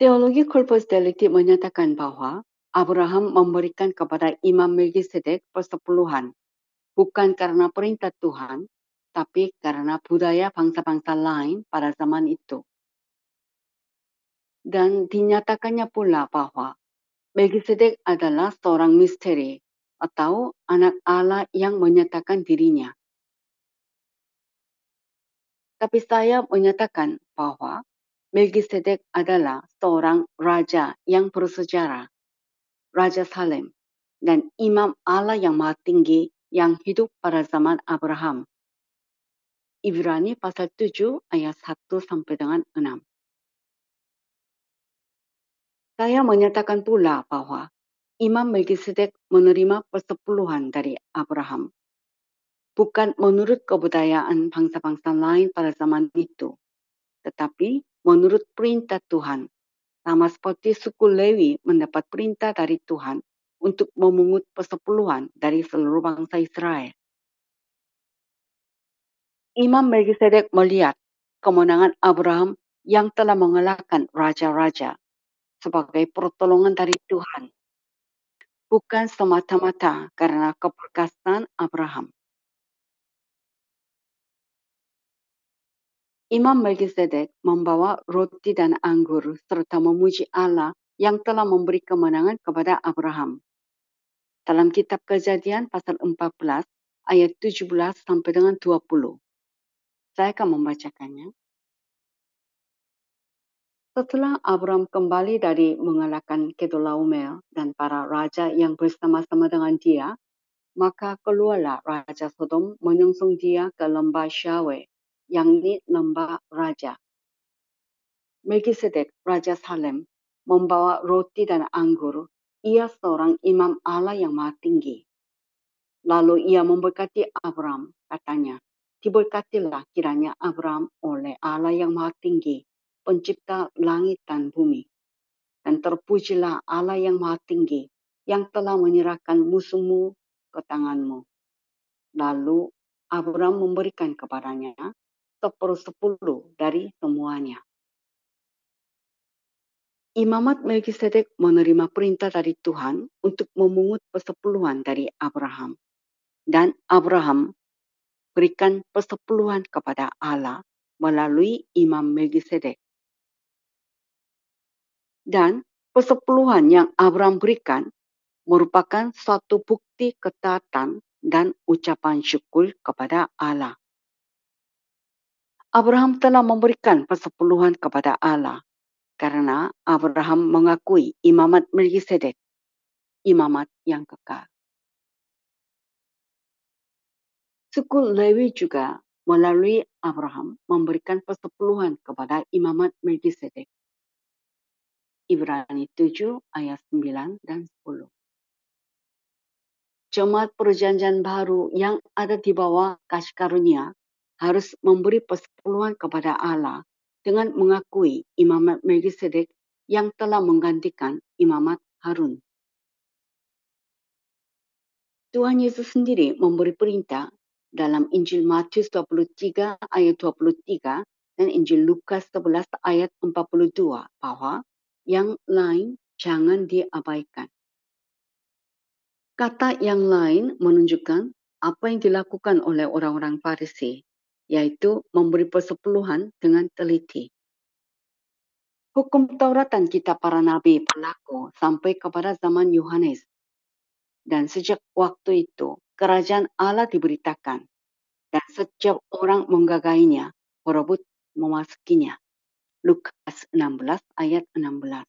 Teologi Corpus Delicti menyatakan bahwa Abraham memberikan kepada Imam Melkisedek persepuluhan, bukan karena perintah Tuhan, tapi karena budaya bangsa-bangsa lain pada zaman itu. Dan dinyatakannya pula bahwa Melkisedek adalah seorang misteri atau anak Allah yang menyatakan dirinya. Tapi saya menyatakan bahwa Melkisedek adalah seorang raja yang bersejarah, Raja Salem, dan Imam Allah yang Maha Tinggi yang hidup pada zaman Abraham. Ibrani pasal 7 ayat 1 sampai dengan 6. Saya menyatakan pula bahwa Imam Melkisedek menerima persepuluhan dari Abraham, bukan menurut kebudayaan bangsa-bangsa lain pada zaman itu, tetapi menurut perintah Tuhan, sama seperti suku Lewi mendapat perintah dari Tuhan untuk memungut persepuluhan dari seluruh bangsa Israel. Imam Melkisedek melihat kemenangan Abraham yang telah mengalahkan raja-raja sebagai pertolongan dari Tuhan, bukan semata-mata karena keperkasaan Abraham. Imam Melkisedek membawa roti dan anggur serta memuji Allah yang telah memberi kemenangan kepada Abraham. Dalam kitab Kejadian pasal 14 ayat 17 sampai dengan 20. Saya akan membacakannya. Setelah Abraham kembali dari mengalahkan Kedorlaomer dan para raja yang bersama-sama dengan dia, maka keluarlah Raja Sodom menyongsong dia ke lembah Syawe, yakni lembah raja. Melkisedek, Raja Salem, membawa roti dan anggur. Ia seorang imam Allah yang Maha Tinggi. Lalu ia memberkati Abraham, katanya, diberkatilah kiranya Abraham oleh Allah yang Maha Tinggi, pencipta langit dan bumi. Dan terpujilah Allah yang Maha Tinggi, yang telah menyerahkan musuhmu ke tanganmu. Lalu Abraham memberikan kepadanya 1/10 dari semuanya. Imamat Melkisedek menerima perintah dari Tuhan untuk memungut persepuluhan dari Abraham. Dan Abraham berikan persepuluhan kepada Allah melalui Imam Melkisedek. Dan persepuluhan yang Abraham berikan merupakan suatu bukti ketaatan dan ucapan syukur kepada Allah. Abraham telah memberikan persepuluhan kepada Allah karena Abraham mengakui imamat Melkisedek, imamat yang kekal. Suku Lewi juga melalui Abraham memberikan persepuluhan kepada imamat Melkisedek. Ibrani 7 ayat 9 dan 10. Jemaat perjanjian baru yang ada di bawah kasih karunia harus memberi persepuluhan kepada Allah dengan mengakui imamat Melkisedek yang telah menggantikan imamat Harun. Tuhan Yesus sendiri memberi perintah dalam Injil Matius 23 ayat 23 dan Injil Lukas 11 ayat 42 bahwa yang lain jangan diabaikan. Kata yang lain menunjukkan apa yang dilakukan oleh orang-orang Farisi, yaitu memberi persepuluhan dengan teliti. Hukum Taurat dan kitab para nabi berlaku sampai kepada zaman Yohanes. Dan sejak waktu itu, kerajaan Allah diberitakan. Dan setiap orang menggagahinya, berebut memasukinya. Lukas 16 ayat 16.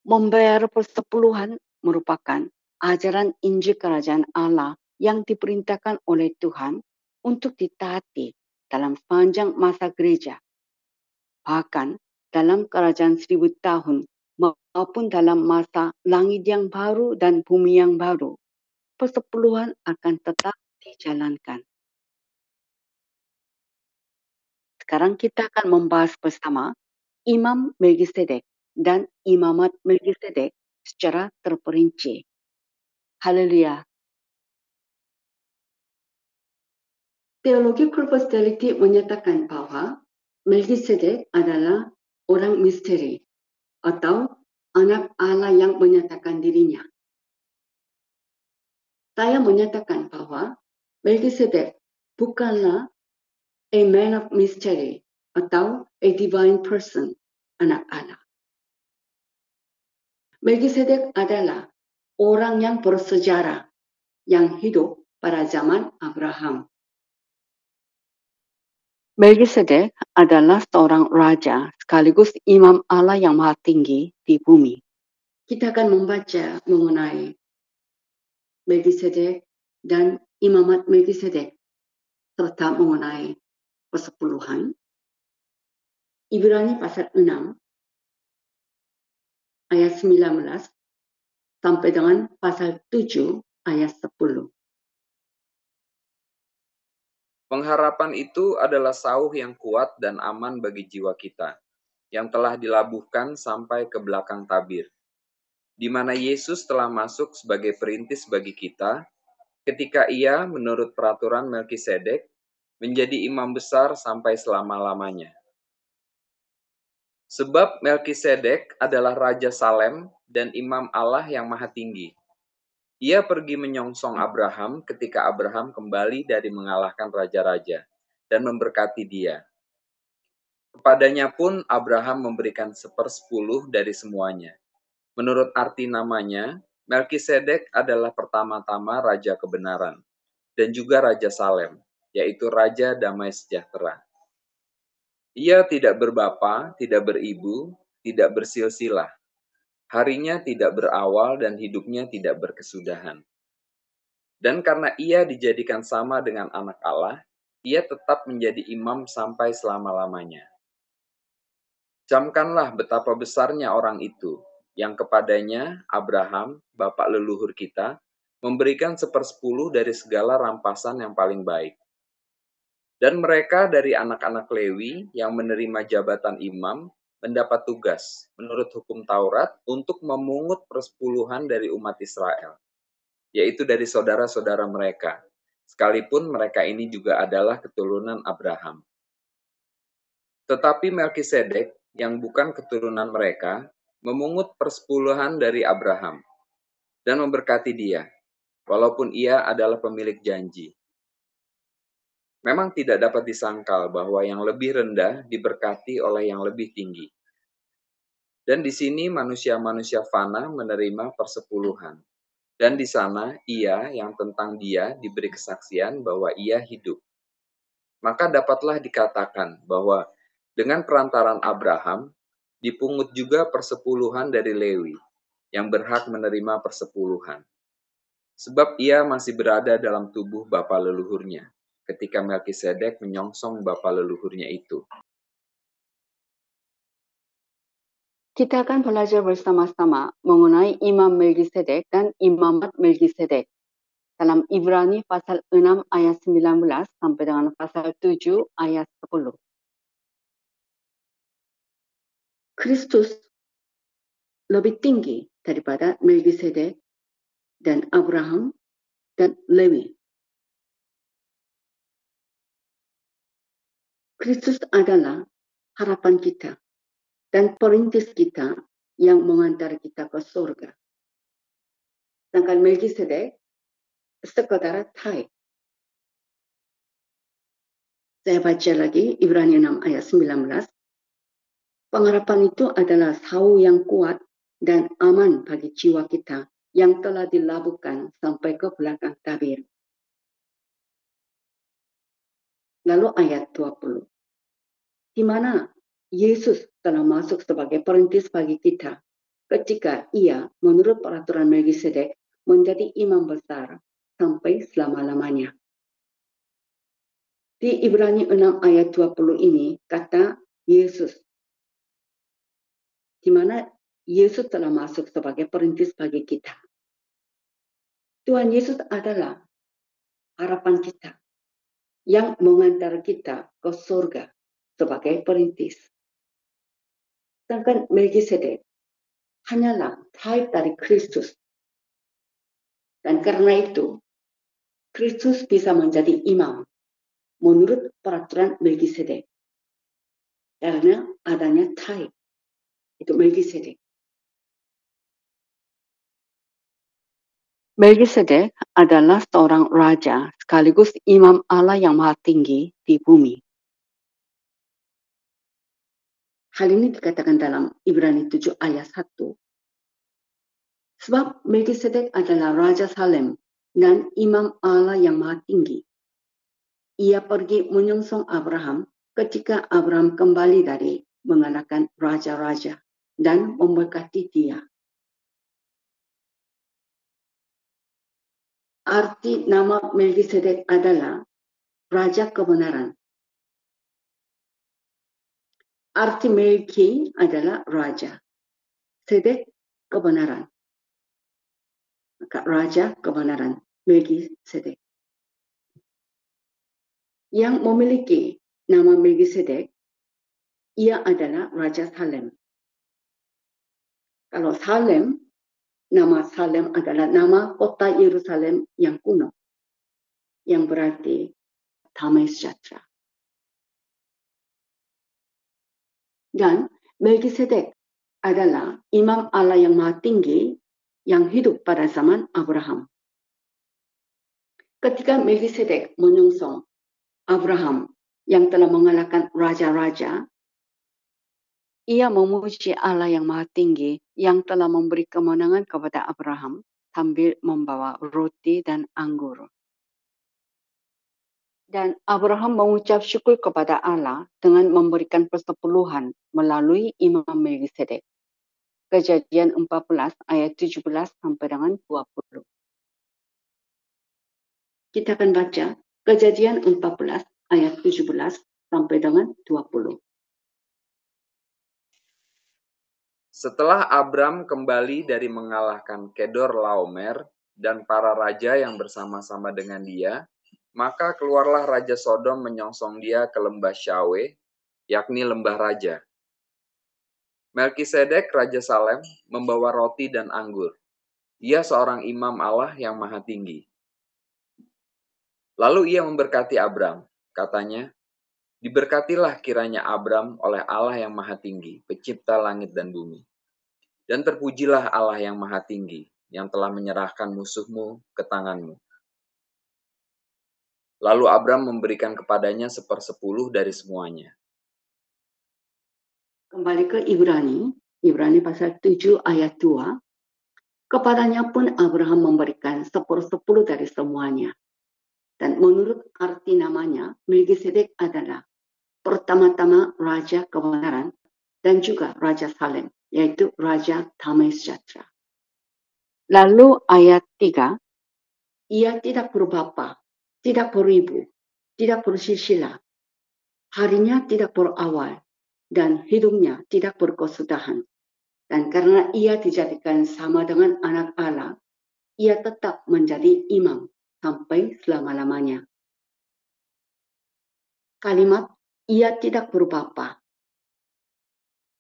Membayar persepuluhan merupakan ajaran Injil Kerajaan Allah yang diperintahkan oleh Tuhan untuk ditaati dalam sepanjang masa gereja. Bahkan dalam kerajaan 1000 tahun maupun dalam masa langit yang baru dan bumi yang baru, persepuluhan akan tetap dijalankan. Sekarang kita akan membahas bersama Imam Melkisedek dan imamat Melkisedek secara terperinci. Haleluya. Teologi Corpus Delicti menyatakan bahwa Melkisedek adalah orang misteri atau anak Allah yang menyatakan dirinya. Saya menyatakan bahwa Melkisedek bukanlah a man of mystery atau a divine person, anak Allah. Melkisedek adalah orang yang bersejarah yang hidup pada zaman Abraham. Melkisedek adalah seorang raja sekaligus imam Allah yang maha tinggi di bumi. Kita akan membaca mengenai Melkisedek dan imamat Melkisedek serta mengenai persepuluhan. Ibrani pasal 6 ayat 19 sampai dengan pasal 7 ayat 10. Pengharapan itu adalah sauh yang kuat dan aman bagi jiwa kita, yang telah dilabuhkan sampai ke belakang tabir, di mana Yesus telah masuk sebagai perintis bagi kita, ketika ia menurut peraturan Melkisedek menjadi imam besar sampai selama-lamanya. Sebab Melkisedek adalah Raja Salem dan imam Allah yang maha tinggi. Ia pergi menyongsong Abraham ketika Abraham kembali dari mengalahkan raja-raja dan memberkati dia. Kepadanya pun Abraham memberikan 1/10 dari semuanya. Menurut arti namanya, Melkisedek adalah pertama-tama Raja Kebenaran dan juga Raja Salem, yaitu Raja Damai Sejahtera. Ia tidak berbapa, tidak beribu, tidak bersilsilah. Harinya tidak berawal dan hidupnya tidak berkesudahan. Dan karena ia dijadikan sama dengan anak Allah, ia tetap menjadi imam sampai selama-lamanya. Camkanlah betapa besarnya orang itu, yang kepadanya Abraham, bapak leluhur kita, memberikan 1/10 dari segala rampasan yang paling baik. Dan mereka dari anak-anak Lewi yang menerima jabatan imam, mendapat tugas menurut hukum Taurat untuk memungut persepuluhan dari umat Israel, yaitu dari saudara-saudara mereka, sekalipun mereka ini juga adalah keturunan Abraham. Tetapi Melkisedek, yang bukan keturunan mereka, memungut persepuluhan dari Abraham dan memberkati dia, walaupun ia adalah pemilik janji. Memang tidak dapat disangkal bahwa yang lebih rendah diberkati oleh yang lebih tinggi. Dan di sini manusia-manusia fana menerima persepuluhan. Dan di sana ia yang tentang dia diberi kesaksian bahwa ia hidup. Maka dapatlah dikatakan bahwa dengan perantaran Abraham, dipungut juga persepuluhan dari Lewi, yang berhak menerima persepuluhan. Sebab ia masih berada dalam tubuh bapa leluhurnya, ketika Melkisedek menyongsong bapa leluhurnya itu. Kita akan belajar bersama-sama mengenai Imam Melkisedek dan Imamat Melkisedek dalam Ibrani pasal 6 ayat 19 sampai dengan pasal 7 ayat 10. Kristus lebih tinggi daripada Melkisedek dan Abraham dan Lewi. Kristus adalah harapan kita dan perintis kita yang mengantar kita ke surga. Sedangkan Melkisedek sekadar type. Saya baca lagi Ibrani 6 ayat 19. Pengharapan itu adalah sauh yang kuat dan aman bagi jiwa kita yang telah dilabuhkan sampai ke belakang tabir. Lalu ayat 20. Di mana Yesus telah masuk sebagai perintis bagi kita ketika ia menurut peraturan Melkisedek menjadi imam besar sampai selama-lamanya. Di Ibrani 6 ayat 20 ini kata Yesus, di mana Yesus telah masuk sebagai perintis bagi kita. Tuhan Yesus adalah harapan kita yang mengantar kita ke surga sebagai perintis. Sedangkan Melkisedek hanyalah type dari Kristus. Dan karena itu, Kristus bisa menjadi imam menurut peraturan Melkisedek. karena adanya type, itu Melkisedek. Melkisedek adalah seorang raja sekaligus imam Allah yang maha tinggi di bumi. Hal ini dikatakan dalam Ibrani 7 ayat 1. Sebab Melkisedek adalah Raja Salem dan imam Allah yang maha tinggi. Ia pergi menyongsong Abraham ketika Abraham kembali dari mengalahkan raja-raja dan memberkati dia. Arti nama Melkisedek adalah Raja Kebenaran. Arti Melki adalah Raja. Sedek kebenaran. Maka Raja Kebenaran, Melkisedek. Yang memiliki nama Melkisedek, ia adalah Raja Salem. Kalau Salem, nama Salem adalah nama kota Yerusalem yang kuno, yang berarti damai sejahtera. Dan Melkisedek adalah imam Allah yang maha tinggi yang hidup pada zaman Abraham. Ketika Melkisedek menyongsong Abraham yang telah mengalahkan raja-raja, ia memuji Allah yang maha tinggi yang telah memberi kemenangan kepada Abraham sambil membawa roti dan anggur. Dan Abraham mengucap syukur kepada Allah dengan memberikan persepuluhan melalui imam Melkisedek. Kejadian 14 ayat 17 sampai dengan 20. Kita akan baca Kejadian 14 ayat 17 sampai dengan 20. Setelah Abram kembali dari mengalahkan Kedor Laomer dan para raja yang bersama-sama dengan dia, maka keluarlah Raja Sodom menyongsong dia ke lembah Syawe, yakni lembah raja. Melkisedek Raja Salem membawa roti dan anggur. Ia seorang imam Allah yang maha tinggi. Lalu ia memberkati Abram, katanya, diberkatilah kiranya Abram oleh Allah yang maha tinggi, pencipta langit dan bumi. Dan terpujilah Allah yang maha tinggi, yang telah menyerahkan musuhmu ke tanganmu. Lalu Abram memberikan kepadanya 1/10 dari semuanya. Kembali ke Ibrani pasal 7 ayat 2. Kepadanya pun Abraham memberikan 1/10 dari semuanya. Dan menurut arti namanya, Melkisedek adalah pertama-tama Raja Kebenaran dan juga Raja Salem, yaitu Raja Damai Sejahtera. Lalu ayat 3, ia tidak berbapa, tidak beribu, tidak bersilsilah, harinya tidak berawal, dan hidupnya tidak berkesudahan. Dan karena ia dijadikan sama dengan anak Allah, ia tetap menjadi imam sampai selama-lamanya. Kalimat, ia tidak berbapa.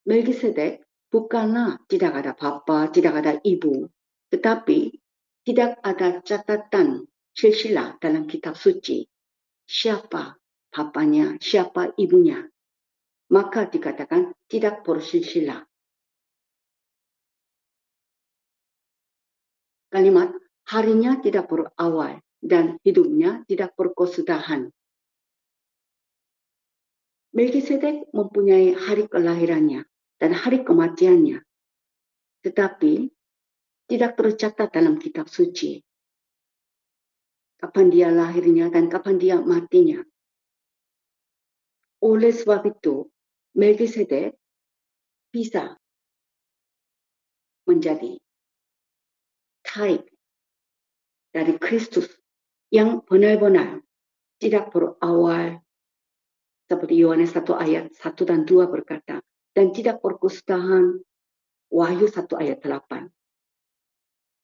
Melkisedek bukanlah tidak ada bapa, tidak ada ibu, tetapi tidak ada catatan silsilah dalam kitab suci. Siapa bapanya, siapa ibunya. Maka dikatakan tidak bersilsilah. Kalimat, harinya tidak berawal dan hidupnya tidak berkesudahan. Melkisedek mempunyai hari kelahirannya dan hari kematiannya, tetapi tidak tercatat dalam kitab suci. Kapan dia lahirnya dan kapan dia matinya. Oleh sebab itu, Melkisedek bisa menjadi type dari Kristus yang benar-benar tidak berawal seperti Yohanes 1 ayat 1 dan 2 berkata, dan tidak berkesudahan Wahyu 1 ayat 8.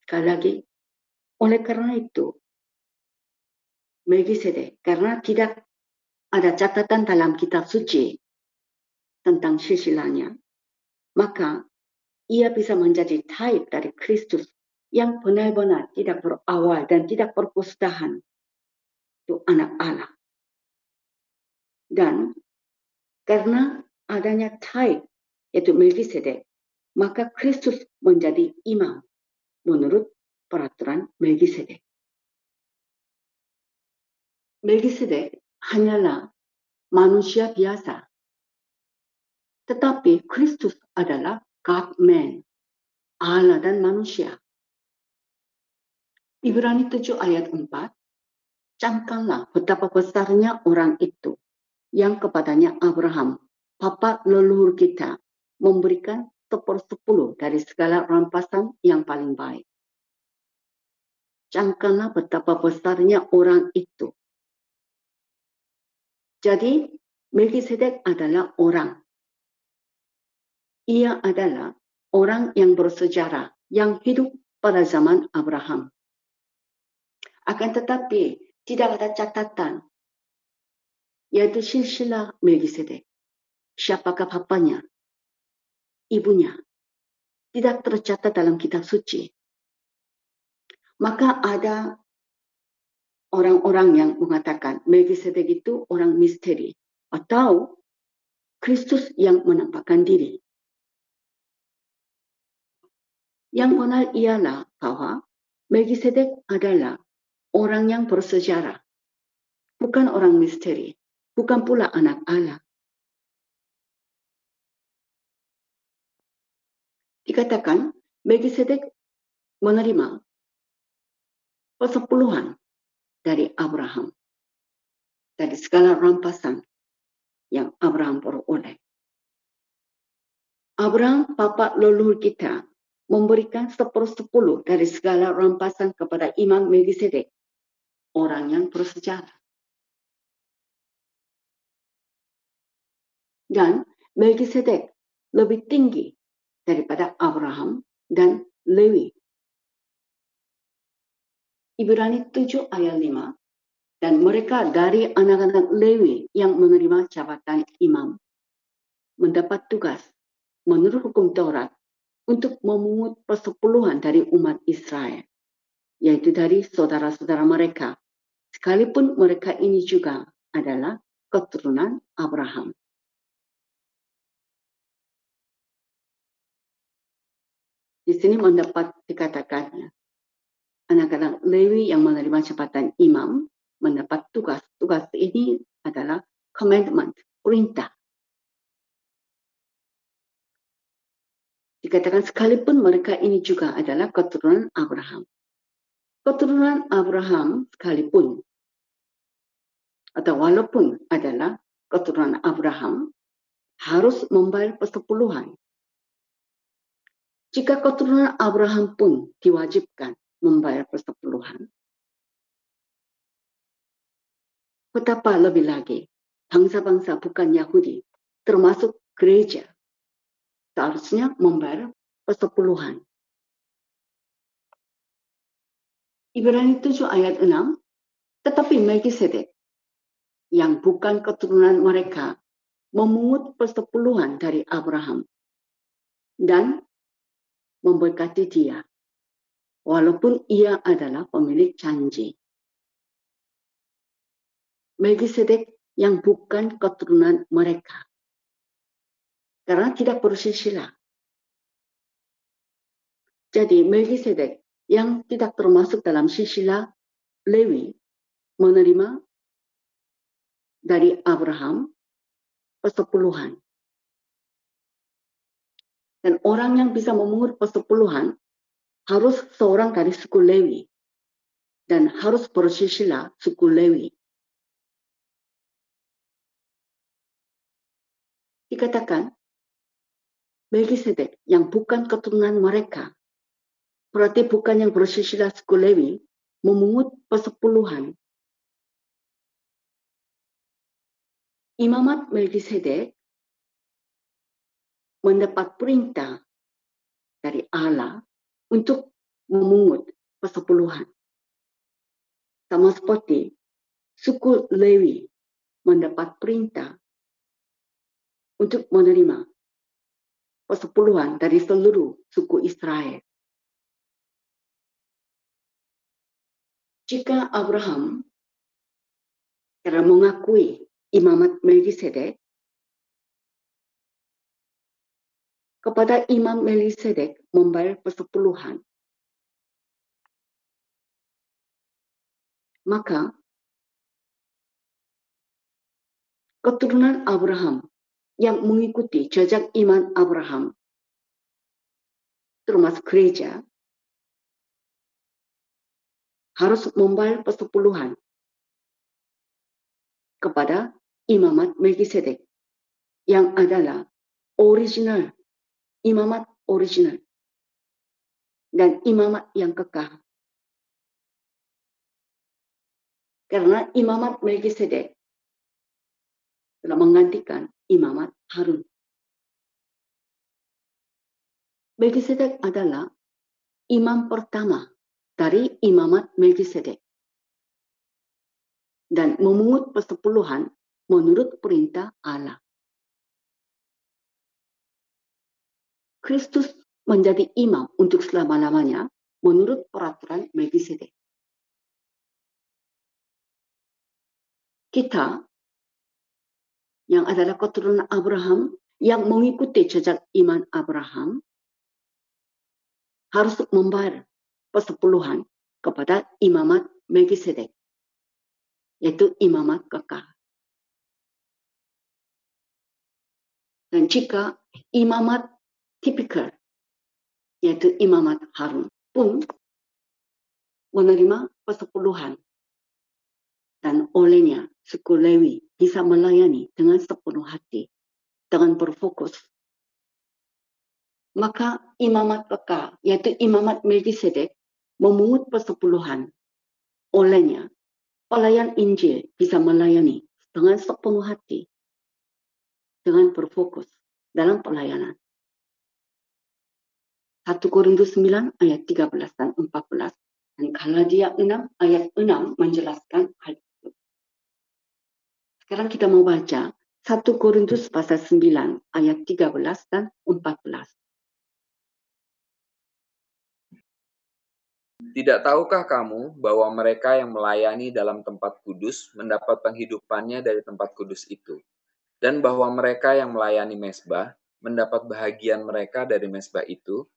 Sekali lagi, oleh karena itu, Melkisedek, karena tidak ada catatan dalam kitab suci tentang silsilahnya, maka ia bisa menjadi type dari Kristus yang benar-benar tidak berawal dan tidak berkesudahan. Itu anak Allah. Dan karena adanya Taib, yaitu Melkisedek, maka Kristus menjadi imam menurut peraturan Melkisedek. Melkisedek hanyalah manusia biasa, tetapi Kristus adalah God-man, Allah dan manusia. Ibrani 7 ayat 4, camkanlah betapa besarnya orang itu yang kepadanya Abraham, bapa leluhur kita, memberikan 1/10 dari segala rampasan yang paling baik. Camkanlah betapa besarnya orang itu. Jadi, Melkisedek adalah orang. Ia adalah orang yang bersejarah, yang hidup pada zaman Abraham. Akan tetapi, tidak ada catatan, yaitu silsilah Melkisedek. Siapakah bapaknya, ibunya, tidak tercatat dalam kitab suci. Maka ada orang-orang yang mengatakan Melkisedek itu orang misteri atau Kristus yang menampakkan diri. Yang benar ialah bahwa Melkisedek adalah orang yang bersejarah, bukan orang misteri, bukan pula anak Allah. Dikatakan Melkisedek menerima persepuluhan dari Abraham, dari segala rampasan yang Abraham peroleh. Abraham, bapa leluhur kita, memberikan 1/10 dari segala rampasan kepada Imam Melkisedek, orang yang bersejarah. Dan Melkisedek lebih tinggi daripada Abraham dan Lewi. Ibrani 7 ayat 5, dan mereka dari anak-anak Lewi yang menerima jabatan imam mendapat tugas menurut hukum Taurat untuk memungut persepuluhan dari umat Israel, yaitu dari saudara-saudara mereka, sekalipun mereka ini juga adalah keturunan Abraham. Di sini mendapat dikatakannya, anak-anak Lewi yang menerima jabatan imam mendapat tugas. Tugas ini adalah commandment, perintah. Dikatakan sekalipun mereka ini juga adalah keturunan Abraham. Keturunan Abraham sekalipun atau walaupun adalah keturunan Abraham harus membayar persepuluhan. Jika keturunan Abraham pun diwajibkan membayar persepuluhan, betapa lebih lagi bangsa-bangsa bukan Yahudi, termasuk gereja, seharusnya membayar persepuluhan. Ibrani 7 ayat 6, tetapi Melkisedek yang bukan keturunan mereka memungut persepuluhan dari Abraham dan memberkati dia, walaupun ia adalah pemilik janji. Melkisedek yang bukan keturunan mereka, karena tidak bersilsilah. Jadi Melkisedek yang tidak termasuk dalam silsilah Lewi menerima dari Abraham persepuluhan. Dan orang yang bisa memungut persepuluhan harus seorang dari suku Lewi dan harus bersilsilah suku Lewi. Dikatakan Melkisedek yang bukan keturunan mereka, berarti bukan yang bersilsilah suku Lewi, memungut persepuluhan. Imamat Melkisedek mendapat perintah dari Allah untuk memungut persepuluhan. Sama seperti suku Lewi mendapat perintah untuk menerima persepuluhan dari seluruh suku Israel. Jika Abraham karena mengakui imamat Melkisedek, kepada Imam Melkisedek membayar persepuluhan. Maka keturunan Abraham yang mengikuti jejak iman Abraham, termasuk gereja, harus membayar persepuluhan kepada imamat Melkisedek yang adalah original, imamat original dan imamat yang kekal. Karena imamat Melkisedek telah menggantikan imamat Harun. Melkisedek adalah imam pertama dari imamat Melkisedek dan memungut persepuluhan menurut perintah Allah. Kristus menjadi imam untuk selama-lamanya menurut peraturan Melkisedek. Kita yang adalah keturunan Abraham yang mengikuti jejak iman Abraham harus membayar persepuluhan kepada imamat Melkisedek, yaitu imamat kekal. Dan jika imamat tipikal, yaitu imamat Harun, pun menerima persepuluhan, dan olehnya suku Lewi bisa melayani dengan sepenuh hati, dengan berfokus. Maka imamat kekal, yaitu imamat Melkisedek, memungut persepuluhan. Olehnya, pelayan Injil bisa melayani dengan sepenuh hati, dengan berfokus dalam pelayanan. 1 Korintus 9 ayat 13 dan 14 dan Galatia 6 ayat 6 menjelaskan hal itu. Sekarang kita mau baca 1 Korintus pasal 9 ayat 13 dan 14. Tidak tahukah kamu bahwa mereka yang melayani dalam tempat kudus mendapat penghidupannya dari tempat kudus itu, dan bahwa mereka yang melayani mezbah mendapat bahagian mereka dari mezbah itu?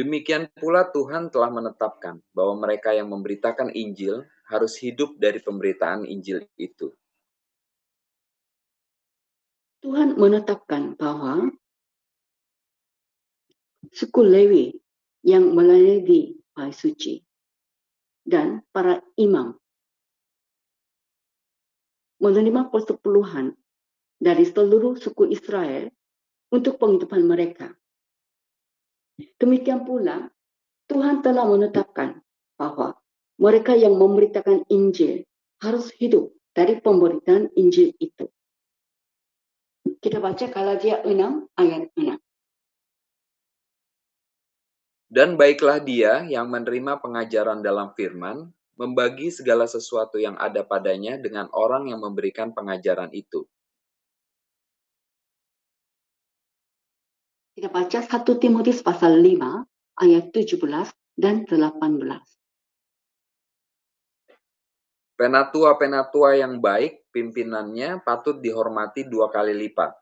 Demikian pula Tuhan telah menetapkan bahwa mereka yang memberitakan Injil harus hidup dari pemberitaan Injil itu. Tuhan menetapkan bahwa suku Lewi yang melayani di Bait Suci dan para imam menerima persepuluhan dari seluruh suku Israel untuk penghidupan mereka. Demikian pula, Tuhan telah menetapkan bahwa mereka yang memberitakan Injil harus hidup dari pemberitaan Injil itu. Kita baca Galatia 6 ayat 6. Dan baiklah dia yang menerima pengajaran dalam firman, membagi segala sesuatu yang ada padanya dengan orang yang memberikan pengajaran itu. Kita baca 1 Timotius pasal 5 ayat 17 dan 18. Penatua-penatua yang baik, pimpinannya patut dihormati 2 kali lipat.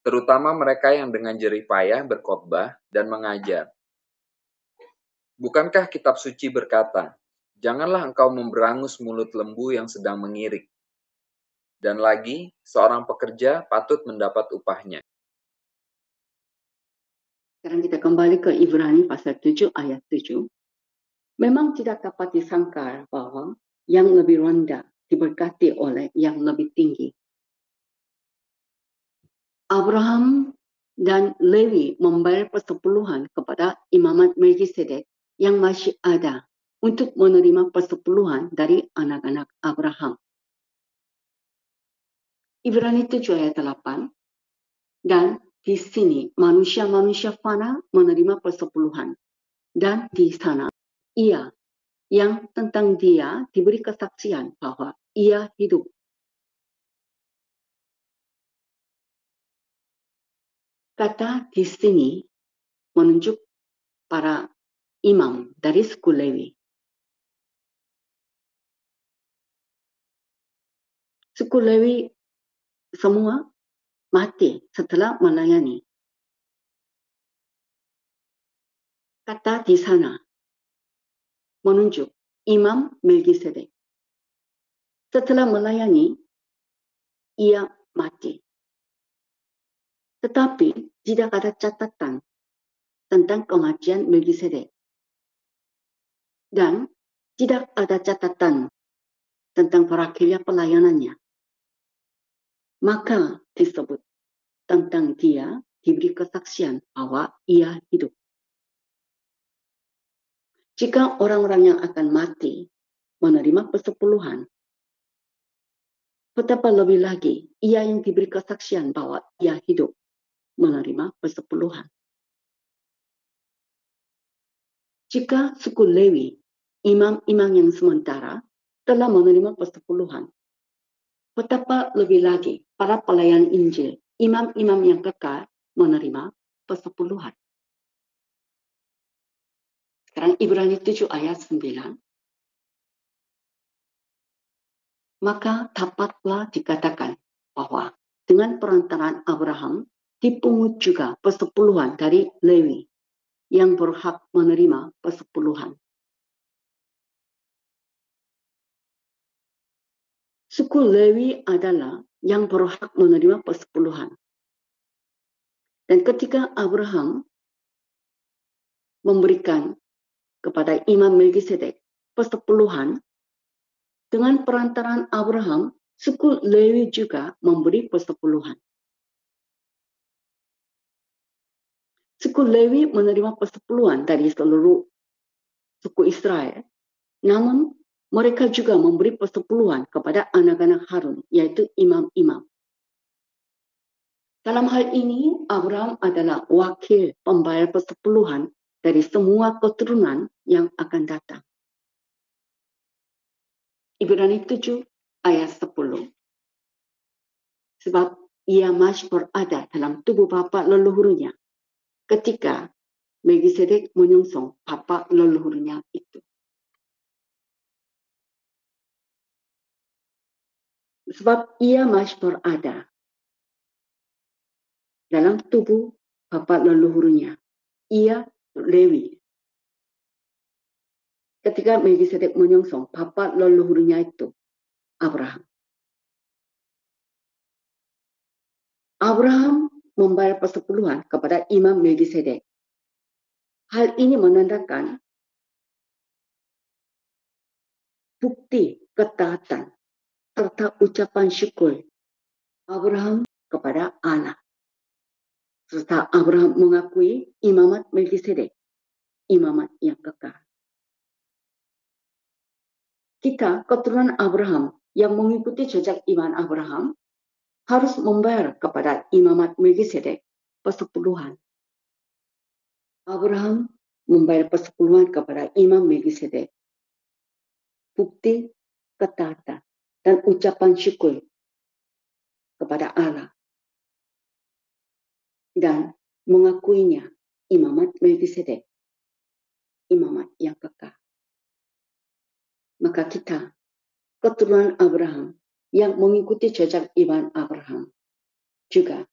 Terutama mereka yang dengan jerih payah berkhotbah dan mengajar. Bukankah kitab suci berkata, janganlah engkau memberangus mulut lembu yang sedang mengirik. Dan lagi, seorang pekerja patut mendapat upahnya. Sekarang kita kembali ke Ibrani pasal 7 ayat 7. Memang tidak dapat disangka bahwa yang lebih rendah diberkati oleh yang lebih tinggi. Abraham dan Lewi membayar persepuluhan kepada imamat Melkisedek yang masih ada untuk menerima persepuluhan dari anak-anak Abraham. Ibrani 7 ayat 8. Dan di sini manusia-manusia fana menerima persepuluhan. Dan di sana ia yang tentang dia diberi kesaksian bahwa ia hidup. Kata di sini menunjuk para imam dari suku Lewi. Suku Lewi semua mati setelah melayani Kata di sana menunjuk Imam Melkisedek. Setelah melayani, ia mati. Tetapi tidak ada catatan tentang kematian Melkisedek. Dan tidak ada catatan tentang berakhirnya pelayanannya. Maka disebut tentang dia diberi kesaksian bahwa ia hidup. Jika orang-orang yang akan mati menerima persepuluhan, betapa lebih lagi ia yang diberi kesaksian bahwa ia hidup menerima persepuluhan. Jika suku Lewi, imam-imam yang sementara, telah menerima persepuluhan, betapa lebih lagi para pelayan Injil, imam-imam yang kekal menerima persepuluhan. Sekarang Ibrani 7 ayat 9. Maka dapatlah dikatakan bahwa dengan perantaraan Abraham dipungut juga persepuluhan dari Lewi yang berhak menerima persepuluhan. Suku Lewi adalah yang berhak menerima persepuluhan. Dan ketika Abraham memberikan kepada Imam Melkisedek persepuluhan, dengan perantaraan Abraham, suku Lewi juga memberi persepuluhan. Suku Lewi menerima persepuluhan dari seluruh suku Israel, namun mereka juga memberi persepuluhan kepada anak-anak Harun, yaitu imam-imam. Dalam hal ini, Abraham adalah wakil pembayar persepuluhan dari semua keturunan yang akan datang. Ibrani 7 ayat 10. Sebab ia masih berada dalam tubuh bapa leluhurnya ketika Melkisedek menyongsong bapa leluhurnya itu. Sebab ia masih berada dalam tubuh bapa leluhurnya, ia Lewi. Ketika Melkisedek menyongsong bapa leluhurnya itu, Abraham. Abraham membayar persepuluhan kepada Imam Melkisedek. Hal ini menandakan bukti ketaatan serta ucapan syukur Abraham kepada Allah. Serta Abraham mengakui imamat Melkisedek, imamat yang kekal. Kita, keturunan Abraham yang mengikuti jejak iman Abraham, harus membayar kepada imamat Melkisedek persepuluhan. Abraham membayar persepuluhan kepada Imam Melkisedek. Bukti ketaatan dan ucapan syukur kepada Allah. Dan mengakuinya imamat Melkisedek, imamat yang kekal. Maka kita, keturunan Abraham yang mengikuti jejak iman Abraham, juga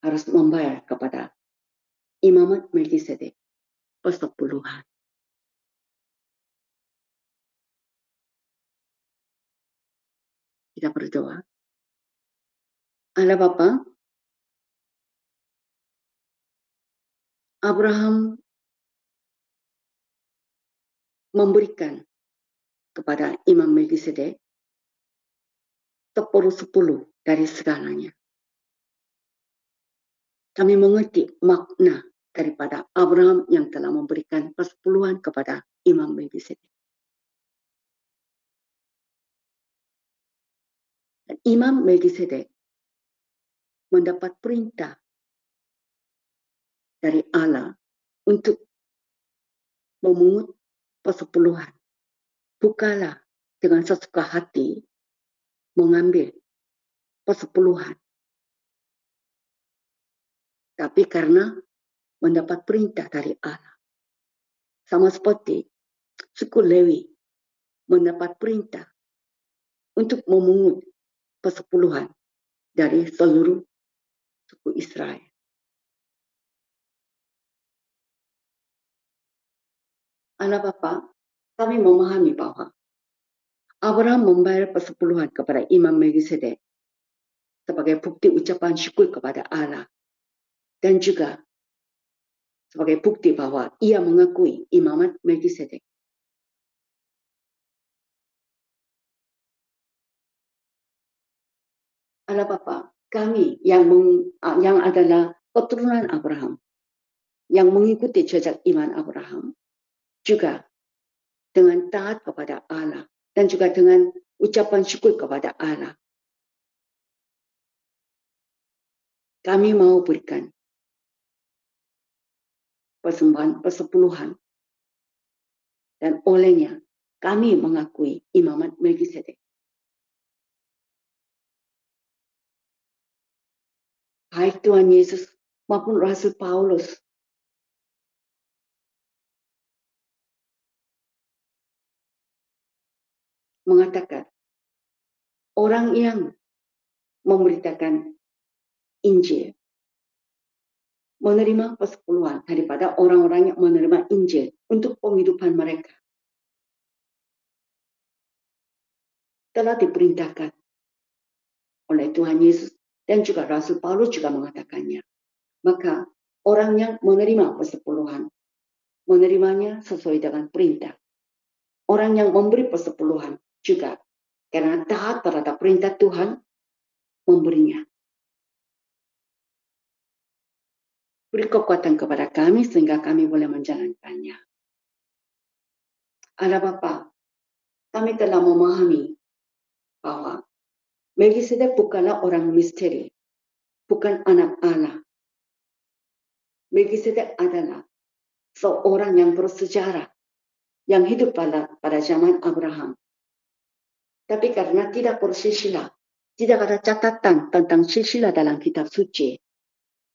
harus membayar kepada imamat Melkisedek persepuluhan. Kita berdoa. Allah Bapa, Abraham memberikan kepada Imam Melkisedek 10/10 dari segalanya. Kami mengerti makna daripada Abraham yang telah memberikan persepuluhan kepada Imam Melkisedek. Dan Imam Melkisedek mendapat perintah dari Allah untuk memungut persepuluhan. Bukanlah dengan sesuka hati mengambil persepuluhan, tapi karena mendapat perintah dari Allah. Sama seperti suku Lewi mendapat perintah untuk memungut persepuluhan dari seluruh suku Israel. Allah Bapa, kami memahami bahwa Abraham membayar persepuluhan kepada Imam Melkisedek sebagai bukti ucapan syukur kepada Allah dan juga sebagai bukti bahwa ia mengakui imamat Melkisedek. Allah Bapa, kami yang adalah keturunan Abraham, yang mengikuti jejak iman Abraham, juga dengan taat kepada Allah dan juga dengan ucapan syukur kepada Allah. Kami mau berikan persembahan persepuluhan dan olehnya kami mengakui imamat Melkisedek. Baik Tuhan Yesus maupun Rasul Paulus mengatakan orang yang memberitakan Injil menerima persepuluhan daripada orang-orang yang menerima Injil untuk penghidupan mereka. Telah diperintahkan oleh Tuhan Yesus dan juga Rasul Paulus juga mengatakannya. Maka orang yang menerima persepuluhan menerimanya sesuai dengan perintah. Orang yang memberi persepuluhan juga karena taat terhadap perintah Tuhan memberinya. Beri kekuatan kepada kami sehingga kami boleh menjalankannya. Allah Bapa, kami telah memahami bahwa Melkisedek bukanlah orang misteri, bukan anak Allah. Melkisedek adalah seorang yang bersejarah, yang hidup pada zaman Abraham. Tapi karena tidak bersilsilah, tidak ada catatan tentang silsilah dalam kitab suci,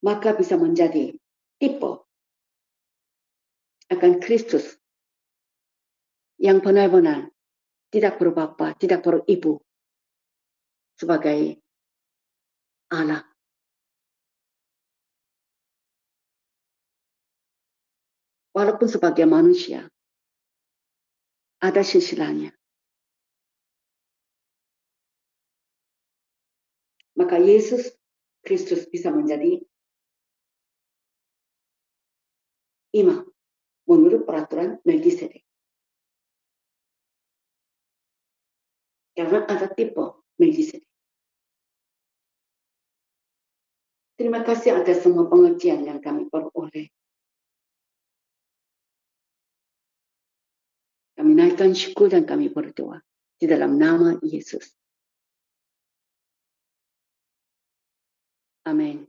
maka bisa menjadi tipe akan Kristus yang benar-benar tidak berbapa, tidak beribu sebagai Allah. Walaupun sebagai manusia, ada silsilahnya. Maka Yesus Kristus bisa menjadi imam menurut peraturan Melkisedek. Karena ada tipe Melkisedek. Terima kasih atas semua pengertian yang kami peroleh. Kami naikkan syukur dan kami berdoa di dalam nama Yesus. Amin.